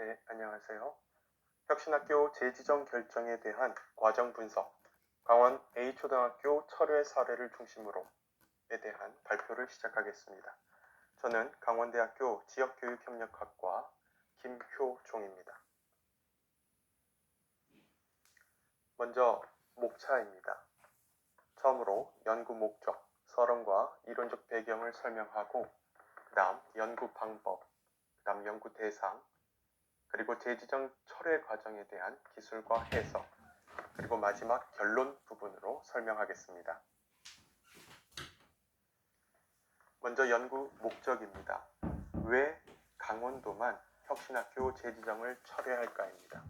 네, 안녕하세요. 혁신학교 재지정 결정에 대한 과정 분석, 강원 A초등학교 철회 사례를 중심으로에 대한 발표를 시작하겠습니다. 저는 강원대학교 지역교육협력학과 김효종입니다. 먼저 목차입니다. 처음으로 연구 목적, 서론과 이론적 배경을 설명하고 그 다음 연구 방법, 그 다음 연구 대상, 그리고 재지정 철회 과정에 대한 기술과 해석, 그리고 마지막 결론 부분으로 설명하겠습니다. 먼저 연구 목적입니다. 왜 강원도만 혁신학교 재지정을 철회할까입니다.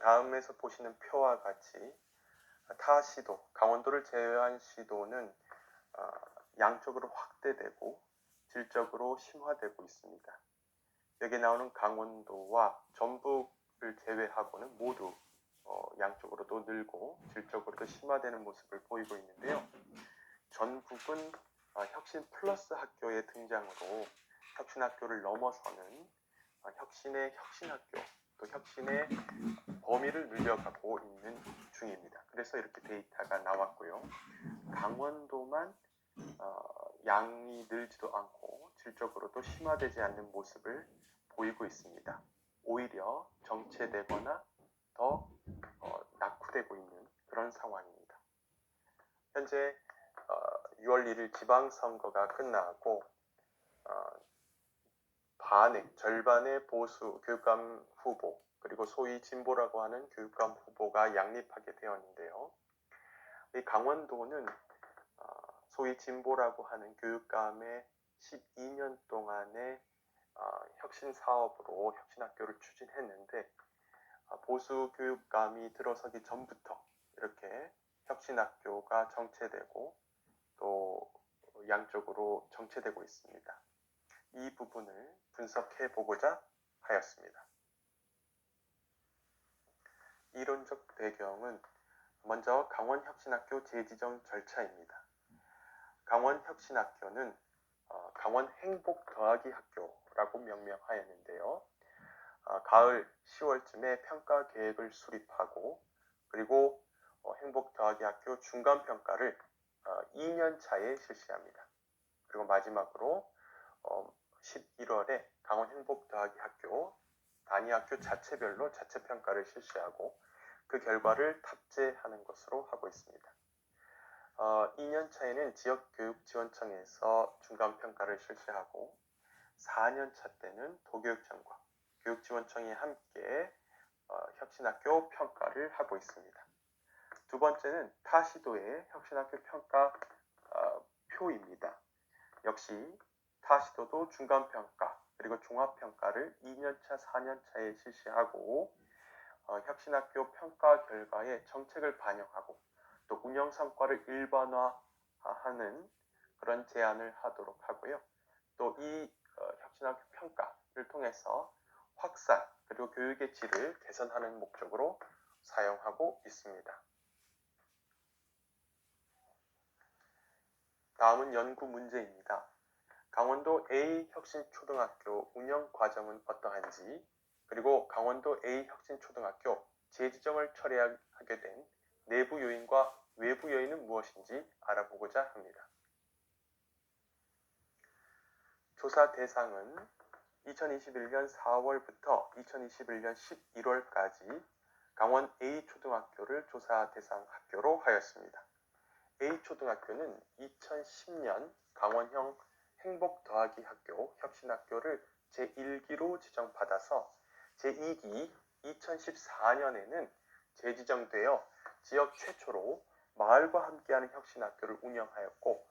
다음에서 보시는 표와 같이 타 시도, 강원도를 제외한 시도는 양적으로 확대되고 질적으로 심화되고 있습니다. 여기 나오는 강원도와 전북을 제외하고는 모두 양쪽으로도 늘고 질적으로도 심화되는 모습을 보이고 있는데요. 전북은 혁신 플러스 학교의 등장으로 혁신학교를 넘어서는 혁신의 혁신학교, 또 혁신의 범위를 늘려가고 있는 중입니다. 그래서 이렇게 데이터가 나왔고요. 강원도만 양이 늘지도 않고 질적으로도 심화되지 않는 모습을 보이고 있습니다. 오히려 정체되거나 더 낙후되고 있는 그런 상황입니다. 현재 6월 1일 지방선거가 끝나고 절반의 보수 교육감 후보, 그리고 소위 진보라고 하는 교육감 후보가 양립하게 되었는데요. 이 강원도는 소위 진보라고 하는 교육감의 12년 동안의 혁신 사업으로 혁신학교를 추진했는데 보수 교육감이 들어서기 전부터 이렇게 혁신학교가 정체되고 또 양적으로 정체되고 있습니다. 이 부분을 분석해 보고자 하였습니다. 이론적 배경은 먼저 강원혁신학교 재지정 절차입니다. 강원혁신학교는 강원 행복 더하기 학교라고 명명하였는데요. 가을 10월쯤에 평가 계획을 수립하고 그리고 행복 더하기 학교 중간 평가를 2년 차에 실시합니다. 그리고 마지막으로 11월에 강원 행복 더하기 학교 단위 학교 자체별로 자체 평가를 실시하고 그 결과를 탑재하는 것으로 하고 있습니다. 2년 차에는 지역교육지원청에서 중간평가를 실시하고 4년 차 때는 도교육청과 교육지원청이 함께 혁신학교 평가를 하고 있습니다. 두 번째는 타 시도의 혁신학교 평가 표입니다. 역시 타 시도도 중간평가 그리고 종합평가를 2년차, 4년차에 실시하고 혁신학교 평가 결과에 정책을 반영하고 또 운영 성과를 일반화하는 그런 제안을 하도록 하고요. 또 이 혁신학교 평가를 통해서 확산 그리고 교육의 질을 개선하는 목적으로 사용하고 있습니다. 다음은 연구 문제입니다. 강원도 A혁신초등학교 운영 과정은 어떠한지, 그리고 강원도 A혁신초등학교 재지정을 처리하게 된 내부 요인과 외부 요인은 무엇인지 알아보고자 합니다. 조사 대상은 2021년 4월부터 2021년 11월까지 강원 A초등학교를 조사 대상 학교로 하였습니다. A초등학교는 2010년 강원형 행복 더하기 학교 혁신학교를 제1기로 지정받아서 제2기 2014년에는 재지정되어 지역 최초로 마을과 함께하는 혁신학교를 운영하였고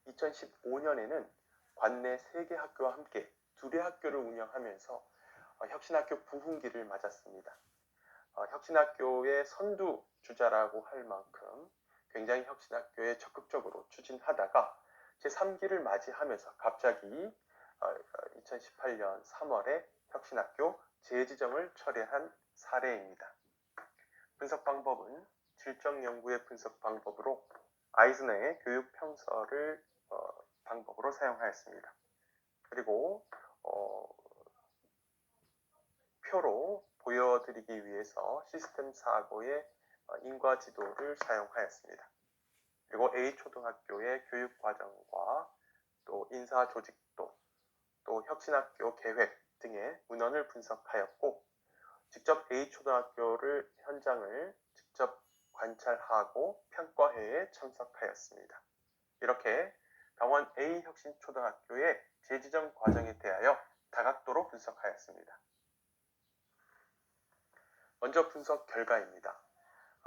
2015년에는 관내 3개 학교와 함께 2개 학교를 운영하면서 혁신학교 부흥기를 맞았습니다. 혁신학교의 선두주자라고 할 만큼 굉장히 혁신학교에 적극적으로 추진하다가 제3기를 맞이하면서 갑자기 2018년 3월에 혁신학교 재지정을 철회한 사례입니다. 분석 방법은 질적 연구의 분석 방법으로 아이즈너의 교육 평서를 방법으로 사용하였습니다. 그리고 표로 보여드리기 위해서 시스템 사고의 인과지도를 사용하였습니다. 그리고 A초등학교의 교육과정과 또 인사조직도, 또 혁신학교 계획 등의 문헌을 분석하였고, 직접 A초등학교를 현장을 직접 관찰하고 평가회에 참석하였습니다. 이렇게 강원 A혁신초등학교의 재지정 과정에 대하여 다각도로 분석하였습니다. 먼저 분석 결과입니다.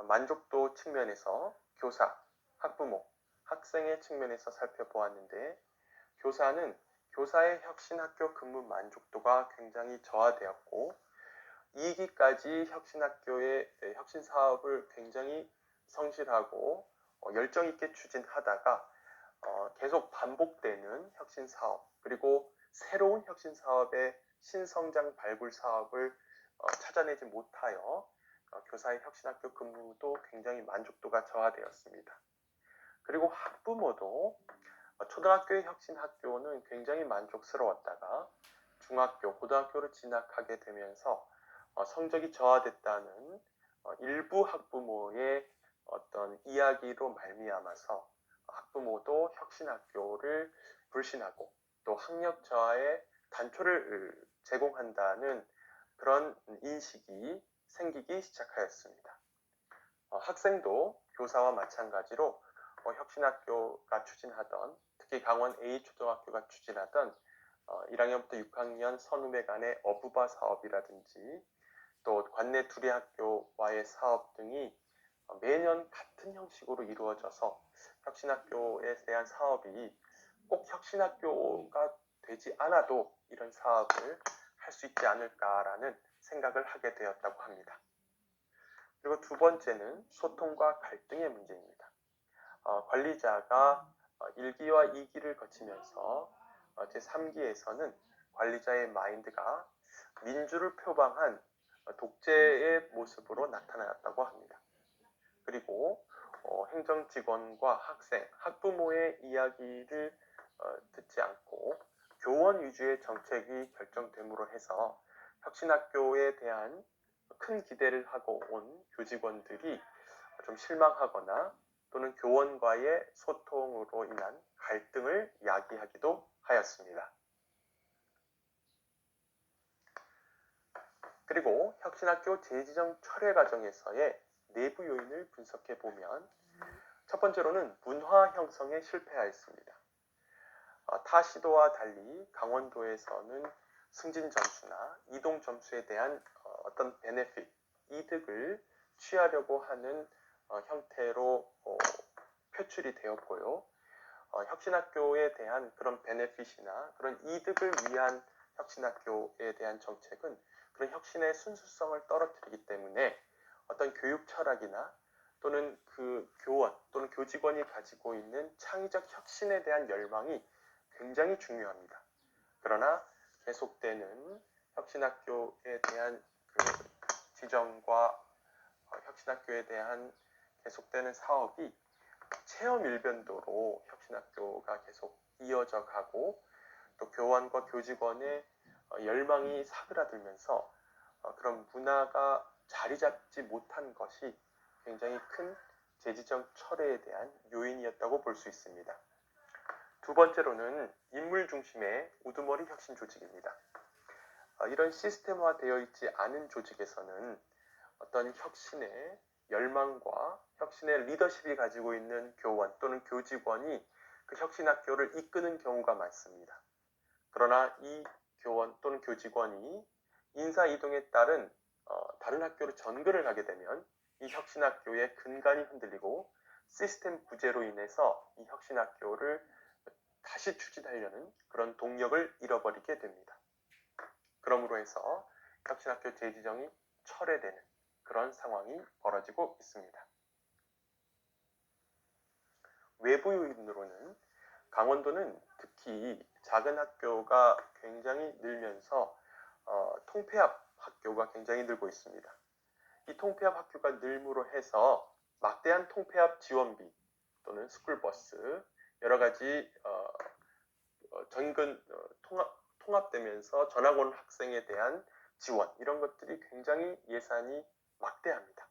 만족도 측면에서 교사, 학부모, 학생의 측면에서 살펴보았는데, 교사는 교사의 혁신학교 근무 만족도가 굉장히 저하되었고, 2기까지 혁신학교의 혁신사업을 굉장히 성실하고 열정 있게 추진하다가 계속 반복되는 혁신사업, 그리고 새로운 혁신사업의 신성장 발굴 사업을 찾아내지 못하여 교사의 혁신학교 근무도 굉장히 만족도가 저하되었습니다. 그리고 학부모도 초등학교의 혁신학교는 굉장히 만족스러웠다가 중학교, 고등학교로 진학하게 되면서 성적이 저하됐다는 일부 학부모의 어떤 이야기로 말미암아서 학부모도 혁신학교를 불신하고 또 학력 저하의 단초를 제공한다는 그런 인식이 생기기 시작하였습니다. 학생도 교사와 마찬가지로 혁신학교가 추진하던, 특히 강원 A초등학교가 추진하던 1학년부터 6학년 선후배 간의 어부바 사업이라든지 또 관내 두리학교와의 사업 등이 매년 같은 형식으로 이루어져서 혁신학교에 대한 사업이 꼭 혁신학교가 되지 않아도 이런 사업을 할 수 있지 않을까라는 생각을 하게 되었다고 합니다. 그리고 두 번째는 소통과 갈등의 문제입니다. 관리자가 1기와 2기를 거치면서 제3기에서는 관리자의 마인드가 민주를 표방한 독재의 모습으로 나타났다고 합니다. 그리고 행정직원과 학생, 학부모의 이야기를 듣지 않고 교원 위주의 정책이 결정됨으로 해서 혁신학교에 대한 큰 기대를 하고 온 교직원들이 좀 실망하거나 또는 교원과의 소통으로 인한 갈등을 야기하기도 하였습니다. 그리고 혁신학교 재지정 철회 과정에서의 내부 요인을 분석해 보면 첫 번째로는 문화 형성에 실패하였습니다. 타 시도와 달리 강원도에서는 승진 점수나 이동 점수에 대한 어떤 베네핏, 이득을 취하려고 하는 형태로 표출이 되었고요. 혁신학교에 대한 그런 베네핏이나 그런 이득을 위한 혁신학교에 대한 정책은 그런 혁신의 순수성을 떨어뜨리기 때문에 어떤 교육 철학이나 또는 그 교원 또는 교직원이 가지고 있는 창의적 혁신에 대한 열망이 굉장히 중요합니다. 그러나 계속되는 혁신학교에 대한 그 지정과 혁신학교에 대한 계속되는 사업이 체험 일변도로 혁신학교가 계속 이어져 가고 또 교원과 교직원의 열망이 사그라들면서 그런 문화가 자리 잡지 못한 것이 굉장히 큰 재지정 철회에 대한 요인이었다고 볼 수 있습니다. 두 번째로는 인물 중심의 우두머리 혁신 조직입니다. 이런 시스템화되어 있지 않은 조직에서는 어떤 혁신의 열망과 혁신의 리더십이 가지고 있는 교원 또는 교직원이 그 혁신학교를 이끄는 경우가 많습니다. 그러나 이 교원 또는 교직원이 인사 이동에 따른 다른 학교로 전근을 하게 되면 이 혁신학교의 근간이 흔들리고 시스템 부재로 인해서 이 혁신학교를 다시 추진하려는 그런 동력을 잃어버리게 됩니다. 그러므로 해서 혁신학교 재지정이 철회되는 그런 상황이 벌어지고 있습니다. 외부 요인으로는 강원도는 특히 작은 학교가 굉장히 늘면서 통폐합 학교가 굉장히 늘고 있습니다. 이 통폐합 학교가 늘므로 해서 막대한 통폐합 지원비 또는 스쿨버스 여러 가지 전근 통합되면서 전학 온 학생에 대한 지원 이런 것들이 굉장히 예산이 막대합니다.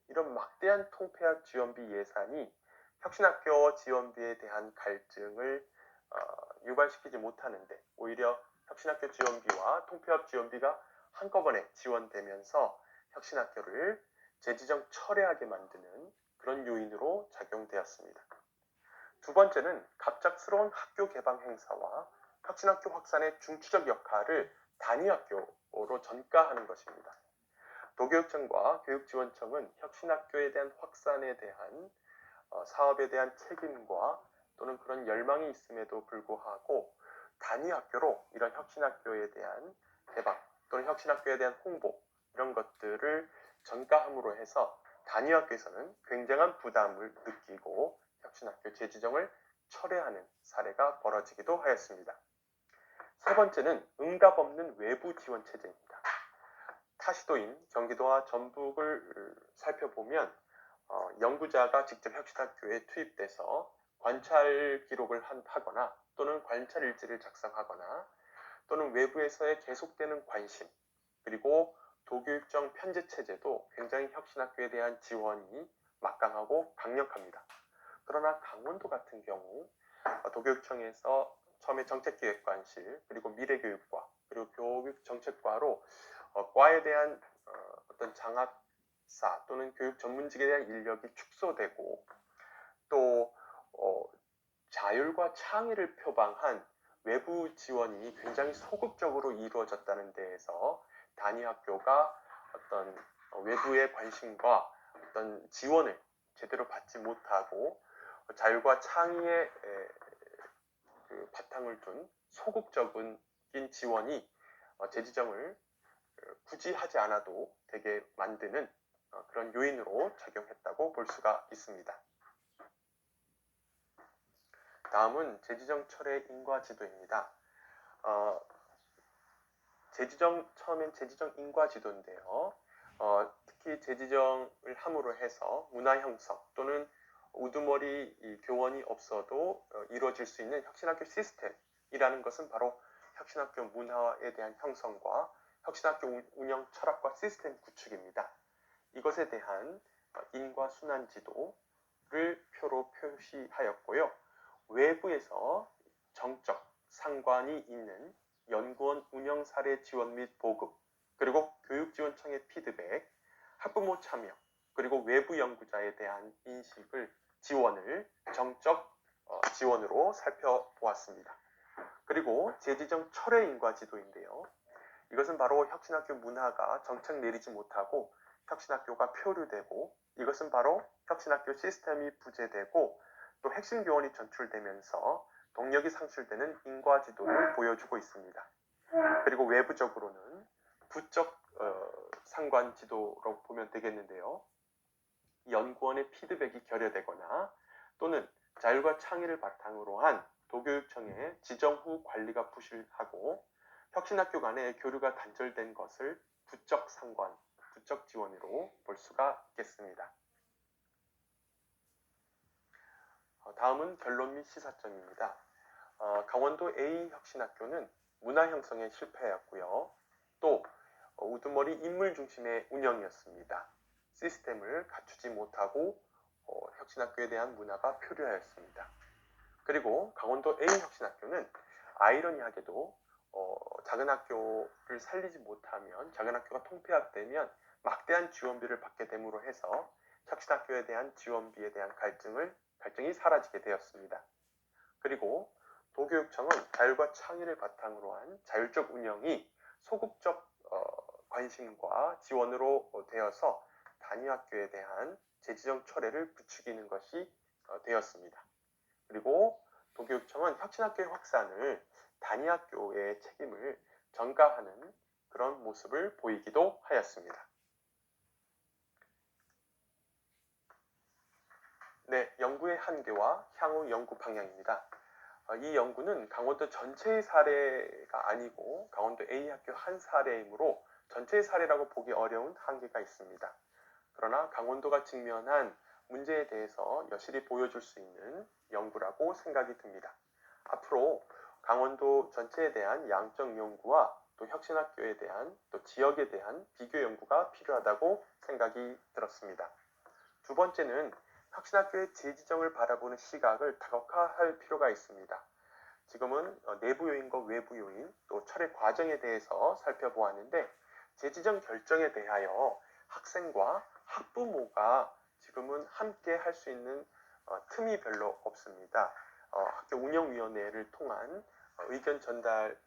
이런 막대한 통폐합 지원비 예산이 혁신학교 지원비에 대한 갈증을 유발시키지 못하는데 오히려 혁신학교 지원비와 통폐합 지원비가 한꺼번에 지원되면서 혁신학교를 재지정 철회하게 만드는 그런 요인으로 작용되었습니다. 두 번째는 갑작스러운 학교 개방 행사와 혁신학교 확산의 중추적 역할을 단위학교로 전가하는 것입니다. 도교육청과 교육지원청은 혁신학교에 대한 확산에 대한 사업에 대한 책임과 또는 그런 열망이 있음에도 불구하고 단위학교로 이런 혁신학교에 대한 개방 또는 혁신학교에 대한 홍보 이런 것들을 전가함으로 해서 단위학교에서는 굉장한 부담을 느끼고 혁신학교 재지정을 철회하는 사례가 벌어지기도 하였습니다. 세 번째는 응답 없는 외부 지원 체제입니다. 타시도인 경기도와 전북을 살펴보면 연구자가 직접 혁신학교에 투입돼서 관찰 기록을 하거나 또는 관찰 일지를 작성하거나 또는 외부에서의 계속되는 관심 그리고 도교육청 편제 체제도 굉장히 혁신학교에 대한 지원이 막강하고 강력합니다. 그러나 강원도 같은 경우 도교육청에서 처음에 정책기획관실 그리고 미래교육과 그리고 교육정책과로 과에 대한 어떤 장학사 또는 교육 전문직에 대한 인력이 축소되고 또 자율과 창의를 표방한 외부 지원이 굉장히 소극적으로 이루어졌다는 데에서 단위학교가 어떤 외부의 관심과 어떤 지원을 제대로 받지 못하고 자율과 창의의 그 바탕을 둔 소극적인 지원이 재지정을 굳이 하지 않아도 되게 만드는 그런 요인으로 작용했다고 볼 수가 있습니다. 다음은 재지정 철회 인과지도입니다. 처음엔 재지정 인과지도인데요. 특히 재지정을 함으로 해서 문화 형성 또는 우두머리 교원이 없어도 이루어질 수 있는 혁신학교 시스템이라는 것은 바로 혁신학교 문화에 대한 형성과 혁신학교 운영 철학과 시스템 구축입니다. 이것에 대한 인과순환지도를 표로 표시하였고요. 외부에서 정적, 상관이 있는 연구원 운영 사례 지원 및 보급, 그리고 교육지원청의 피드백, 학부모 참여, 그리고 외부 연구자에 대한 지원을 정적 지원으로 살펴보았습니다. 그리고 재지정 철회 인과지도인데요. 이것은 바로 혁신학교 문화가 정책 내리지 못하고 혁신학교가 표류되고 이것은 바로 혁신학교 시스템이 부재되고 또 핵심 교원이 전출되면서 동력이 상실되는 인과지도를 보여주고 있습니다. 그리고 외부적으로는 부적 상관지도로 보면 되겠는데요. 연구원의 피드백이 결여되거나 또는 자율과 창의를 바탕으로 한 도교육청의 지정 후 관리가 부실하고 혁신학교 간의 교류가 단절된 것을 부적 상관, 부적 지원으로 볼 수가 있겠습니다. 다음은 결론 및 시사점입니다. 강원도 A 혁신학교는 문화 형성에 실패하였고요. 또 우두머리 인물 중심의 운영이었습니다. 시스템을 갖추지 못하고 혁신학교에 대한 문화가 표류하였습니다. 그리고 강원도 A 혁신학교는 아이러니하게도 작은 학교를 살리지 못하면 작은 학교가 통폐합되면 막대한 지원비를 받게 됨으로 해서 혁신학교에 대한 지원비에 대한 갈증이 사라지게 되었습니다. 그리고 도교육청은 자율과 창의를 바탕으로 한 자율적 운영이 소극적 관심과 지원으로 되어서 단위학교에 대한 재지정 철회를 부추기는 것이 되었습니다. 그리고 도교육청은 혁신학교의 확산을 단위학교의 책임을 전가하는 그런 모습을 보이기도 하였습니다. 네, 연구의 한계와 향후 연구 방향입니다. 이 연구는 강원도 전체의 사례가 아니고 강원도 A학교 한 사례이므로 전체의 사례라고 보기 어려운 한계가 있습니다. 그러나 강원도가 직면한 문제에 대해서 여실히 보여줄 수 있는 연구라고 생각이 듭니다. 앞으로 강원도 전체에 대한 양적 연구와 또 혁신학교에 대한 또 지역에 대한 비교 연구가 필요하다고 생각이 들었습니다. 두 번째는 혁신학교의 재지정을 바라보는 시각을 다각화할 필요가 있습니다. 지금은 내부 요인과 외부 요인, 또 철회 과정에 대해서 살펴보았는데 재지정 결정에 대하여 학생과 학부모가 지금은 함께 할 수 있는 틈이 별로 없습니다. 학교 운영위원회를 통한 의견 전달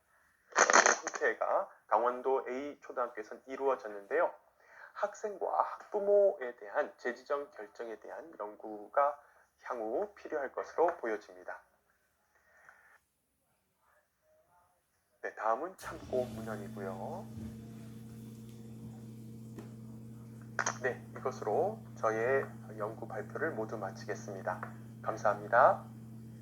형태가 강원도 A초등학교에서는 이루어졌는데요. 학생과 학부모에 대한 재지정 결정에 대한 연구가 향후 필요할 것으로 보여집니다. 네, 다음은 참고 문헌이고요. 네, 이것으로 저의 연구 발표를 모두 마치겠습니다. 감사합니다.